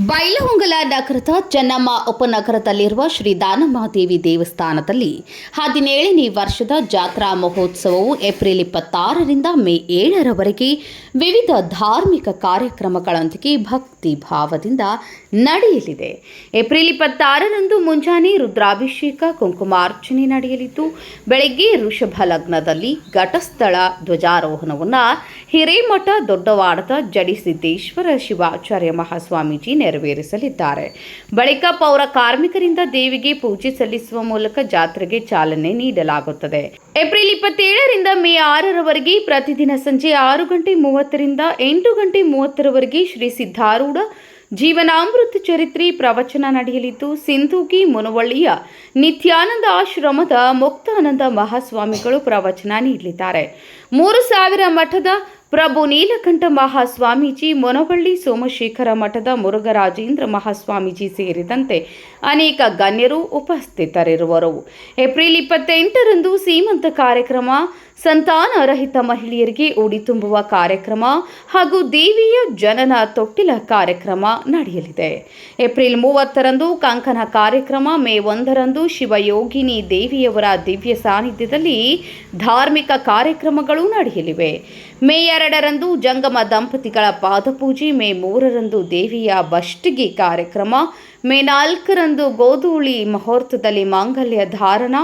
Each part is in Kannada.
ಬೈಲಹೊಂಗಲ ನಗರದ ಚೆನ್ನಮ್ಮ ಉಪನಗರದಲ್ಲಿರುವ ಶ್ರೀ ದಾನಮ್ಮಾದೇವಿ ದೇವಸ್ಥಾನದಲ್ಲಿ 17ನೇ ವರ್ಷದ ಜಾತ್ರಾ ಮಹೋತ್ಸವವು ಏಪ್ರಿಲ್ 26ರಿಂದ ಮೇ 7ರವರೆಗೆ ವಿವಿಧ ಧಾರ್ಮಿಕ ಕಾರ್ಯಕ್ರಮಗಳೊಂದಿಗೆ ಭಕ್ತಿ ಭಾವದಿಂದ ನಡೆಯಲಿದೆ. ಏಪ್ರಿಲ್ 26ರಂದು ಮುಂಜಾನೆ ರುದ್ರಾಭಿಷೇಕ ಕುಂಕುಮಾರ್ಚನೆ ನಡೆಯಲಿದ್ದು, ಬೆಳಗ್ಗೆ ವೃಷಭ ಲಗ್ನದಲ್ಲಿ ಘಟಸ್ಥಳ ಧ್ವಜಾರೋಹಣವನ್ನು ಹಿರೇಮಠ ದೊಡ್ಡವಾಡದ ಜಡಿಸಿದ್ದೇಶ್ವರ ಶಿವಾಚಾರ್ಯ ಮಹಾಸ್ವಾಮೀಜಿ ನೆರವೇರಿಸಲಿದ್ದಾರೆ. ಬಳಿಕ ಪೌರ ಕಾರ್ಮಿಕರಿಂದ ದೇವಿಗೆ ಪೂಜೆ ಸಲ್ಲಿಸುವ ಮೂಲಕ ಜಾತ್ರೆಗೆ ಚಾಲನೆ ನೀಡಲಾಗುತ್ತದೆ. ಏಪ್ರಿಲ್ 27ರಿಂದ ಮೇ 6ರವರೆಗೆ ಪ್ರತಿದಿನ ಸಂಜೆ 6:30ರಿಂದ 8:30ರವರೆಗೆ ಶ್ರೀ ಸಿದ್ಧಾರೂಢ ಜೀವನಾಮೃತ ಚರಿತ್ರೆ ಪ್ರವಚನ ನಡೆಯಲಿದ್ದು, ಸಿಂಧೂಗಿ ಮುನವಳ್ಳಿಯ ನಿತ್ಯಾನಂದ ಆಶ್ರಮದ ಮುಕ್ತಾನಂದ ಮಹಾಸ್ವಾಮಿಗಳು ಪ್ರವಚನ ನೀಡಲಿದ್ದಾರೆ. 3000 ಮಠದ ಪ್ರಭು ನೀಲಕಂಠ ಮಹಾಸ್ವಾಮೀಜಿ, ಮುನವಳ್ಳಿ ಸೋಮಶೇಖರ ಮಠದ ಮುರುಘರಾಜೇಂದ್ರ ಮಹಾಸ್ವಾಮೀಜಿ ಸೇರಿದಂತೆ ಅನೇಕ ಗಣ್ಯರು ಉಪಸ್ಥಿತರಿರುವರು. ಏಪ್ರಿಲ್ 28ರಂದು ಸೀಮಂತ ಕಾರ್ಯಕ್ರಮ, ಸಂತಾನರಹಿತ ಮಹಿಳೆಯರಿಗೆ ಉಡಿ ತುಂಬುವ ಕಾರ್ಯಕ್ರಮ ಹಾಗೂ ದೇವಿಯ ಜನನ ತೊಟ್ಟಿಲ ಕಾರ್ಯಕ್ರಮ ನಡೆಯಲಿದೆ. ಏಪ್ರಿಲ್ 30ರಂದು ಕಂಕಣ ಕಾರ್ಯಕ್ರಮ, ಮೇ 1ರಂದು ಶಿವಯೋಗಿನಿ ದೇವಿಯವರ ದಿವ್ಯ ಸಾನ್ನಿಧ್ಯದಲ್ಲಿ ಧಾರ್ಮಿಕ ಕಾರ್ಯಕ್ರಮಗಳು ನಡೆಯಲಿವೆ. ಮೇ 2ರಂದು ಜಂಗಮ ದಂಪತಿಗಳ ಪಾದಪೂಜೆ, ಮೇ 3ರಂದು ದೇವಿಯ ಬಷ್ಟಿಗೆ ಕಾರ್ಯಕ್ರಮ, ಮೇ 4ರಂದು ಗೋಧೂಳಿ ಮುಹೂರ್ತದಲ್ಲಿ ಮಾಂಗಲ್ಯ ಧಾರಣ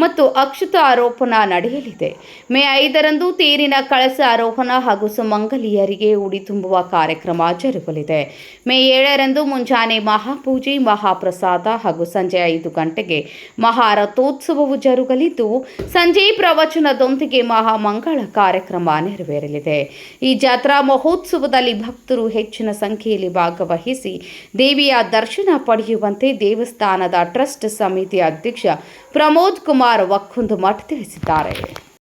ಮತ್ತು ಅಕ್ಷತ ಆರೋಪಣ ನಡೆಯಲಿದೆ. ಮೇ 5ರಂದು ತೇರಿನ ಕಳಸ ಆರೋಹಣ ಹಾಗೂ ಸುಮಂಗಲಿಯರಿಗೆ ಉಡಿ ತುಂಬುವ ಕಾರ್ಯಕ್ರಮ ಜರುಗಲಿದೆ. ಮೇ 7ರಂದು ಮುಂಜಾನೆ ಮಹಾಪೂಜೆ, ಮಹಾಪ್ರಸಾದ ಹಾಗೂ ಸಂಜೆ 5 ಗಂಟೆಗೆ ಮಹಾರಥೋತ್ಸವವು ಜರುಗಲಿದ್ದು, ಸಂಜೆ ಪ್ರವಚನದೊಂದಿಗೆ ಮಹಾಮಂಗಳ ಕಾರ್ಯಕ್ರಮ ನೆರವೇರಲಿದೆ. ಈ ಜಾತ್ರಾ ಮಹೋತ್ಸವದಲ್ಲಿ ಭಕ್ತರು ಹೆಚ್ಚಿನ ಸಂಖ್ಯೆಯಲ್ಲಿ ಭಾಗವಹಿಸಿ ದೇವಿಯ ದರ್ಶನ ಪಡೆಯುವಂತೆ ದೇವಸ್ಥಾನದ ಟ್ರಸ್ಟ್ ಸಮಿತಿ ಅಧ್ಯಕ್ಷ ಪ್ರಮೋದ್ ಕುಮಾರ್ ವಕ್ಕುಂದು ಮಠ್ ತಿಳಿಸಿದ್ದಾರೆ.